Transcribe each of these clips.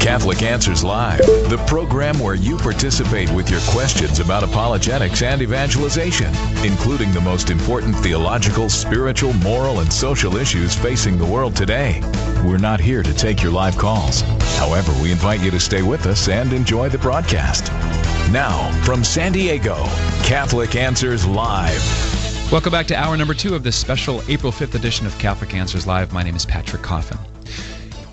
Catholic Answers Live, the program where you participate with your questions about apologetics and evangelization, including the most important theological, spiritual, moral, and social issues facing the world today. We're not here to take your live calls. However, we invite you to stay with us and enjoy the broadcast. Now, from San Diego, Catholic Answers Live. Welcome back to hour number 2 of this special April 5th edition of Catholic Answers Live. My name is Patrick Coffin.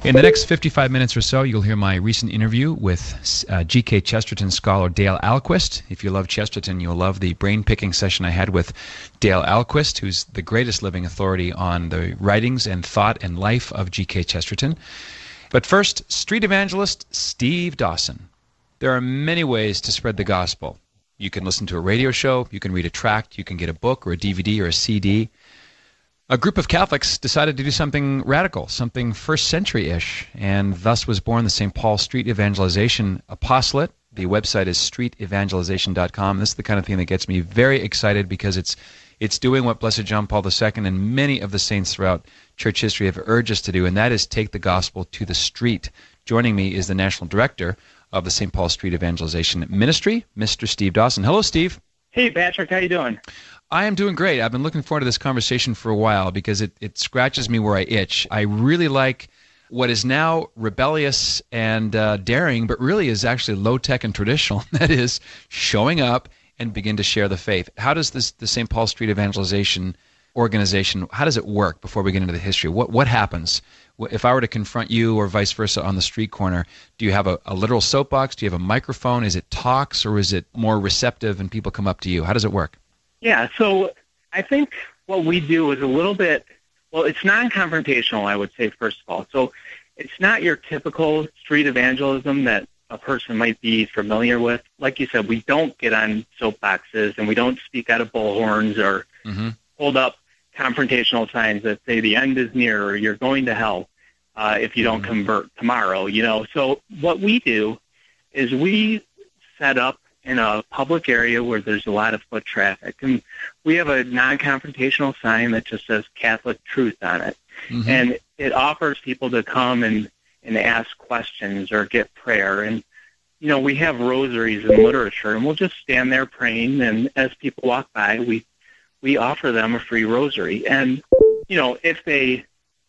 In the next 55 minutes or so, you'll hear my recent interview with G.K. Chesterton scholar Dale Ahlquist. If you love Chesterton, you'll love the brain-picking session I had with Dale Ahlquist, who's the greatest living authority on the writings and thought and life of G.K. Chesterton. But first, street evangelist Steve Dawson. There are many ways to spread the gospel. You can listen to a radio show, you can read a tract, you can get a book or a DVD or a CD. A group of Catholics decided to do something radical, something first century-ish, and thus was born the St. Paul Street Evangelization Apostolate. The website is streetevangelization.com. This is the kind of thing that gets me very excited because it's doing what Blessed John Paul II and many of the saints throughout church history have urged us to do, and that is take the gospel to the street. Joining me is the National Director of the St. Paul Street Evangelization Ministry, Mr. Steve Dawson. Hello, Steve. Hey, Patrick. How you doing? I am doing great. I've been looking forward to this conversation for a while because it scratches me where I itch. I really like what is now rebellious and daring, but really is actually low-tech and traditional. That is, showing up and begin to share the faith. How does the St. Paul Street Evangelization organization, how does it work before we get into the history? What happens? If I were to confront you or vice versa on the street corner, do you have a literal soapbox? Do you have a microphone? Is it talks or is it more receptive and people come up to you? How does it work? Yeah, so I think what we do is a little bit, well, it's non-confrontational, I would say, first of all. So it's not your typical street evangelism that a person might be familiar with. Like you said, we don't get on soapboxes and we don't speak out of bullhorns or hold up confrontational signs that say the end is near or you're going to hell if you don't convert tomorrow, you know. So what we do is we set up in a public area where there's a lot of foot traffic. And we have a non-confrontational sign that just says Catholic Truth on it. And it offers people to come and ask questions or get prayer. And, you know, we have rosaries and literature, and we'll just stand there praying, and as people walk by, we offer them a free rosary. And, you know, if they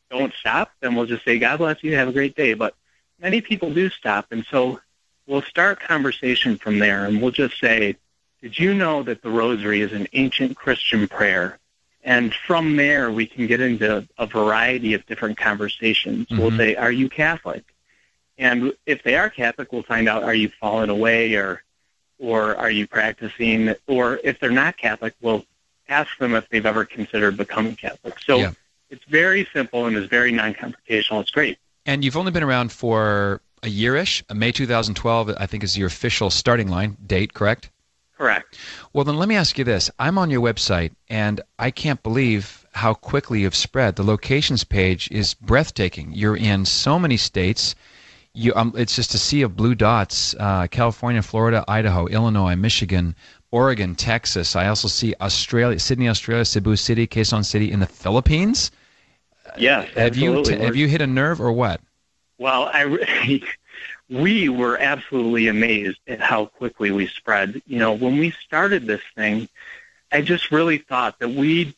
don't stop, then we'll just say, God bless you, have a great day. But many people do stop, and so we'll start conversation from there, and we'll just say, did you know that the rosary is an ancient Christian prayer? And from there, we can get into a variety of different conversations. We'll say, are you Catholic? And if they are Catholic, we'll find out, are you fallen away or are you practicing? Or if they're not Catholic, we'll ask them if they've ever considered becoming Catholic. So it's very simple and it's very non-confrontational. It's great. And you've only been around for a year-ish. May 2012, I think, is your official starting line date, correct? Correct. Well, then let me ask you this. I'm on your website, and I can't believe how quickly you've spread. The locations page is breathtaking. You're in so many states. It's just a sea of blue dots. California, Florida, Idaho, Illinois, Michigan, Oregon, Texas. I also see Australia, Sydney, Australia, Cebu City, Quezon City in the Philippines. Yes, absolutely. Have you hit a nerve or what? Well, we were absolutely amazed at how quickly we spread. You know, when we started this thing, I just really thought that we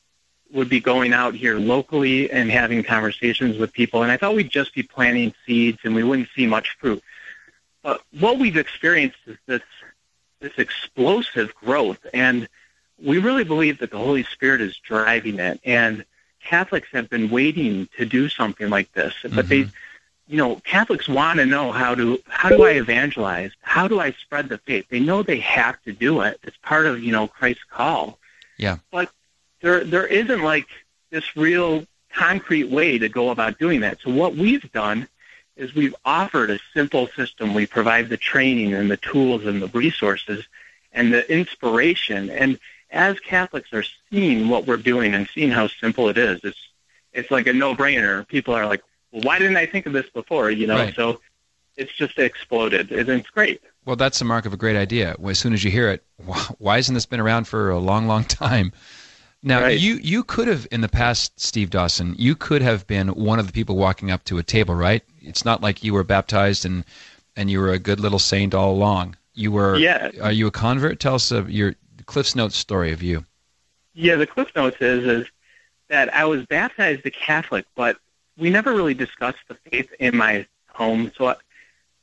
would be going out here locally and having conversations with people, and I thought we'd just be planting seeds and we wouldn't see much fruit. But what we've experienced is this explosive growth, and we really believe that the Holy Spirit is driving it, and Catholics have been waiting to do something like this, but they, you know, Catholics want to know how do I evangelize? How do I spread the faith? They know they have to do it. It's part of, you know, Christ's call. Yeah. But there isn't like this real concrete way to go about doing that. So what we've done is we've offered a simple system. We provide the training and the tools and the resources and the inspiration. And as Catholics are seeing what we're doing and seeing how simple it is, it's like a no-brainer. People are like, well, why didn't I think of this before? You know, so it's just exploded, and it's great. Well, that's the mark of a great idea. As soon as you hear it, why hasn't this been around for a long, long time? Now, you could have, in the past, Steve Dawson, you could have been one of the people walking up to a table, right? It's not like you were baptized and and you were a good little saint all along. You were. Yeah. Are you a convert? Tell us of your Cliff's Notes story of you. Yeah, the Cliff Notes is that I was baptized a Catholic, but we never really discussed the faith in my home, so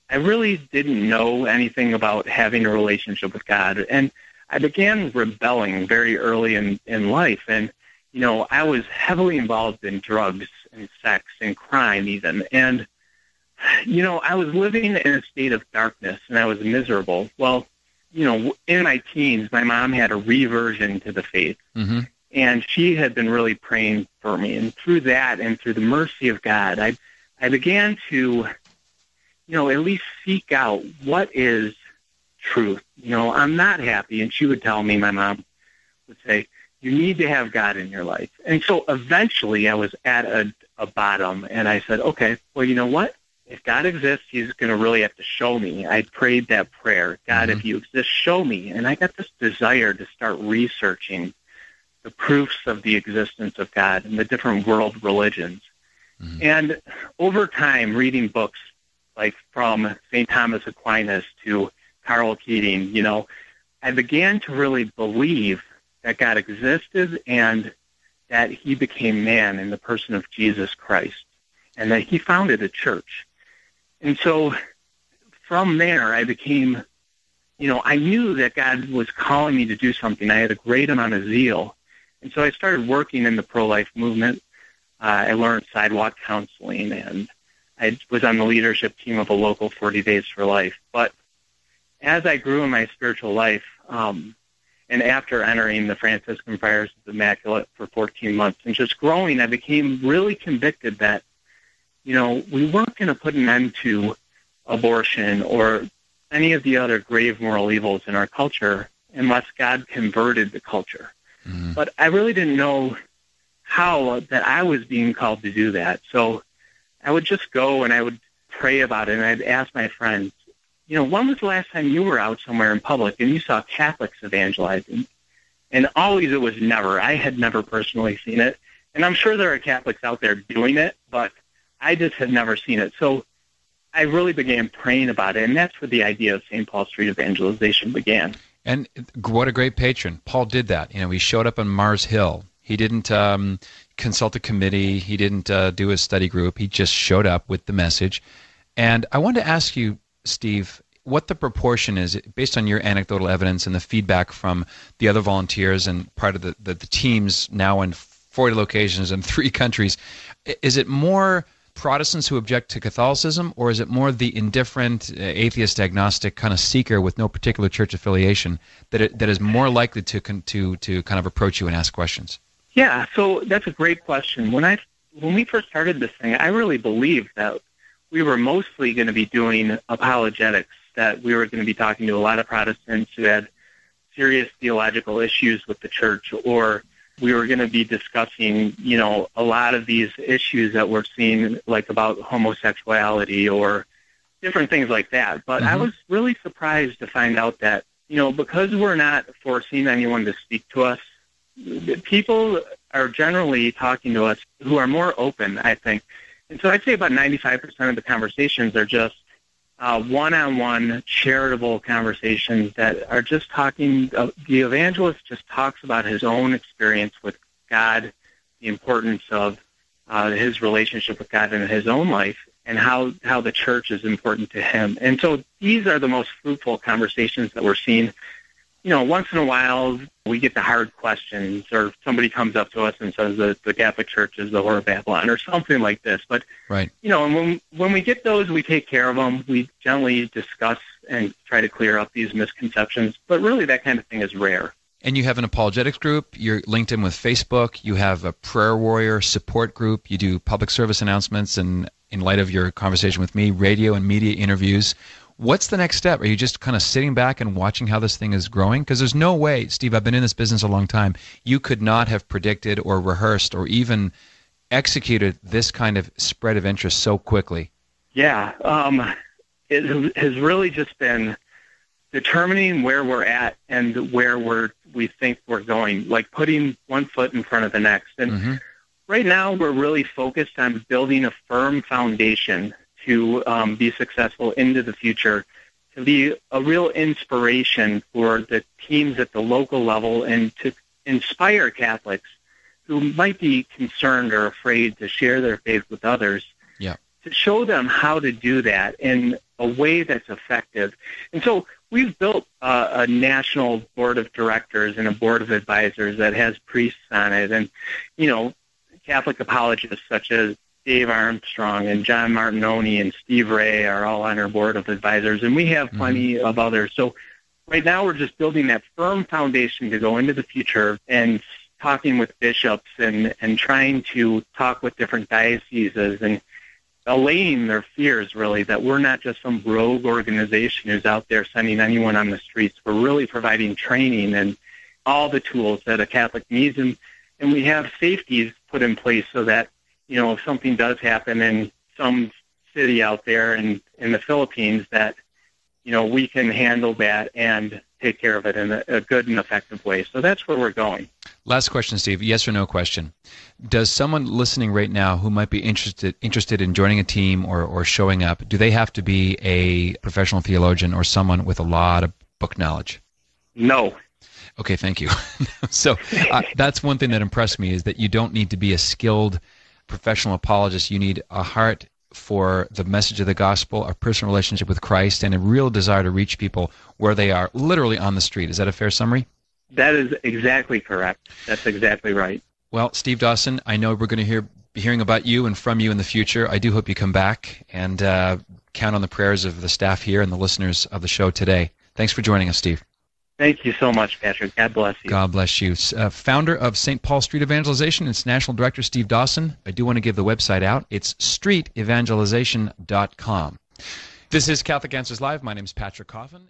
I really didn't know anything about having a relationship with God. And I began rebelling very early in life, and I was heavily involved in drugs and sex and crime even. And, I was living in a state of darkness, and I was miserable. Well, in my teens, my mom had a reversion to the faith, and she had been really praying for me. And through that and through the mercy of God, I began to, at least seek out what is truth. I'm not happy. And she would tell me, my mom would say, you need to have God in your life. And so eventually I was at a bottom, and I said, okay, well, you know what? If God exists, he's going to really have to show me. I prayed that prayer, God, if you exist, show me. And I got this desire to start researching the proofs of the existence of God and the different world religions. And over time, reading books like from St. Thomas Aquinas to Carl Keating, I began to really believe that God existed and that he became man in the person of Jesus Christ, and that he founded a church. And so from there, I became, I knew that God was calling me to do something. I had a great amount of zeal. And so I started working in the pro-life movement. I learned sidewalk counseling, and I was on the leadership team of a local 40 Days for Life. But as I grew in my spiritual life, and after entering the Franciscan Friars of the Immaculate for 14 months and just growing, I became really convicted that, we weren't going to put an end to abortion or any of the other grave moral evils in our culture unless God converted the culture. But I really didn't know how that I was being called to do that. So I would just go and I would pray about it, and I'd ask my friends, when was the last time you were out somewhere in public and you saw Catholics evangelizing? And always it was never. I had never personally seen it. And I'm sure there are Catholics out there doing it, but I just had never seen it. So I really began praying about it, and that's where the idea of St. Paul Street Evangelization began. And what a great patron. Paul did that. He showed up on Mars Hill. He didn't consult a committee. He didn't do a study group. He just showed up with the message. And I wanted to ask you, Steve, what the proportion is, based on your anecdotal evidence and the feedback from the other volunteers and part of the teams now in 40 locations in 3 countries. Is it more Protestants who object to Catholicism, or is it more the indifferent, atheist, agnostic kind of seeker with no particular church affiliation that is more likely to kind of approach you and ask questions? Yeah, so that's a great question. When we first started this thing, I really believed that we were mostly going to be doing apologetics, that we were going to be talking to a lot of Protestants who had serious theological issues with the church, or we were going to be discussing, a lot of these issues that we're seeing, like about homosexuality or different things like that. But I was really surprised to find out that, because we're not forcing anyone to speak to us, people are generally talking to us who are more open, I think. And so I'd say about 95% of the conversations are just one-on-one charitable conversations that are just talking. The evangelist just talks about his own experience with God, the importance of his relationship with God in his own life, and how the church is important to him. And so these are the most fruitful conversations that we're seeing. Once in a while, we get the hard questions, or somebody comes up to us and says that the Catholic Church is the whore of Babylon, or something like this. But, right. And when we get those, we take care of them. We gently discuss and try to clear up these misconceptions. But really, that kind of thing is rare. And you have an apologetics group. You're linked in with Facebook. You have a prayer warrior support group. You do public service announcements, and in light of your conversation with me, radio and media interviews. What's the next step? Are you just kind of sitting back and watching how this thing is growing? Because there's no way, Steve, I've been in this business a long time, you could not have predicted or rehearsed or even executed this kind of spread of interest so quickly. Yeah, it has really just been determining where we're at and where we think we're going, like putting one foot in front of the next. And right now we're really focused on building a firm foundation to be successful into the future, to be a real inspiration for the teams at the local level and to inspire Catholics who might be concerned or afraid to share their faith with others, to show them how to do that in a way that's effective. And so we've built a national board of directors and a board of advisors that has priests on it. And, Catholic apologists such as Dave Armstrong and John Martinoni and Steve Ray are all on our board of advisors. And we have plenty of others. So right now we're just building that firm foundation to go into the future and talking with bishops and trying to talk with different dioceses and allaying their fears, really, that we're not just some rogue organization who's out there sending anyone on the streets. We're really providing training and all the tools that a Catholic needs, and we have safeties put in place so that, if something does happen in some city out there in the Philippines, that, we can handle that and take care of it in a good and effective way. So that's where we're going. Last question, Steve. Yes or no question. Does someone listening right now who might be interested in joining a team or showing up, do they have to be a professional theologian or someone with a lot of book knowledge? No. Okay, thank you. So that's one thing that impressed me, is that you don't need to be a skilled professional apologist. You need a heart for the message of the gospel, a personal relationship with Christ, and a real desire to reach people where they are, literally on the street. Is that a fair summary? That is exactly correct. That's exactly right. Well, Steve Dawson, I know we're going to be hearing about you and from you in the future. I do hope you come back, and count on the prayers of the staff here and the listeners of the show today. Thanks for joining us, Steve. Thank you so much, Patrick. God bless you. God bless you. Founder of St. Paul Street Evangelization and its National Director, Steve Dawson. I do want to give the website out. It's streetevangelization.com. This is Catholic Answers Live. My name is Patrick Coffin.